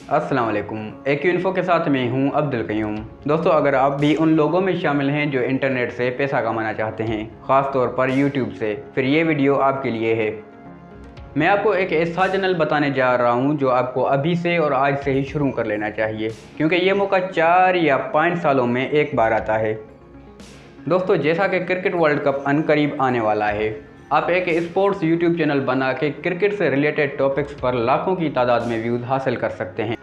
अस्सलाम वालेकुम। इन्फो के साथ मैं हूं अब्दुल कयूम। दोस्तों, अगर आप भी उन लोगों में शामिल हैं जो इंटरनेट से पैसा कमाना चाहते हैं, ख़ास तौर पर यूट्यूब से, फिर ये वीडियो आपके लिए है। मैं आपको एक ऐसा चैनल बताने जा रहा हूं जो आपको अभी से और आज से ही शुरू कर लेना चाहिए, क्योंकि ये मौका 4 या 5 सालों में एक बार आता है। दोस्तों, जैसा कि क्रिकेट वर्ल्ड कप अनकरीब आने वाला है, आप एक स्पोर्ट्स यूट्यूब चैनल बना के क्रिकेट से रिलेटेड टॉपिक्स पर लाखों की तादाद में व्यूज़ हासिल कर सकते हैं।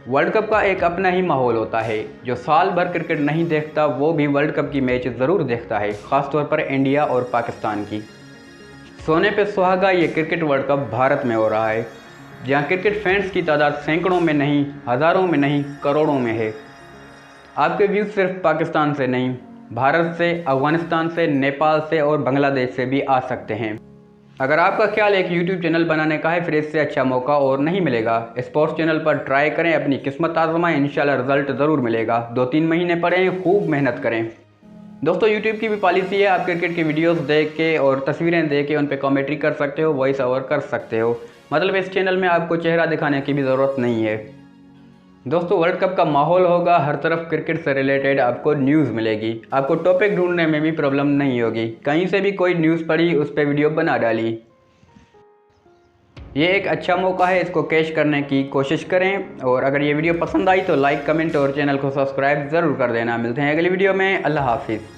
वर्ल्ड कप का एक अपना ही माहौल होता है। जो साल भर क्रिकेट नहीं देखता वो भी वर्ल्ड कप की मैच ज़रूर देखता है, ख़ासतौर पर इंडिया और पाकिस्तान की। सोने पे सुहागा ये क्रिकेट वर्ल्ड कप भारत में हो रहा है, जहाँ क्रिकेट फैंस की तादाद सैकड़ों में नहीं, हज़ारों में नहीं, करोड़ों में है। आपके व्यूज़ सिर्फ पाकिस्तान से नहीं, भारत से, अफ़गानिस्तान से, नेपाल से और बांग्लादेश से भी आ सकते हैं। अगर आपका ख्याल एक यूट्यूब चैनल बनाने का है, फिर इससे अच्छा मौका और नहीं मिलेगा। स्पोर्ट्स चैनल पर ट्राई करें, अपनी किस्मत आजमाएं, इंशाल्लाह रिजल्ट ज़रूर मिलेगा। 2-3 महीने पढ़ें, खूब मेहनत करें। दोस्तों, यूट्यूब की भी पॉलिसी है, आप क्रिकेट की वीडियोस देख के और तस्वीरें देख के उन पर कॉमेंट्री कर सकते हो, वॉइस ओवर कर सकते हो। मतलब इस चैनल में आपको चेहरा दिखाने की भी ज़रूरत नहीं है। दोस्तों, वर्ल्ड कप का माहौल होगा, हर तरफ क्रिकेट से रिलेटेड आपको न्यूज़ मिलेगी। आपको टॉपिक ढूंढने में भी प्रॉब्लम नहीं होगी, कहीं से भी कोई न्यूज़ पढ़ी, उस पर वीडियो बना डाली। ये एक अच्छा मौका है, इसको कैश करने की कोशिश करें। और अगर ये वीडियो पसंद आई तो लाइक, कमेंट और चैनल को सब्सक्राइब ज़रूर कर देना। मिलते हैं अगली वीडियो में। अल्लाह हाफिज़।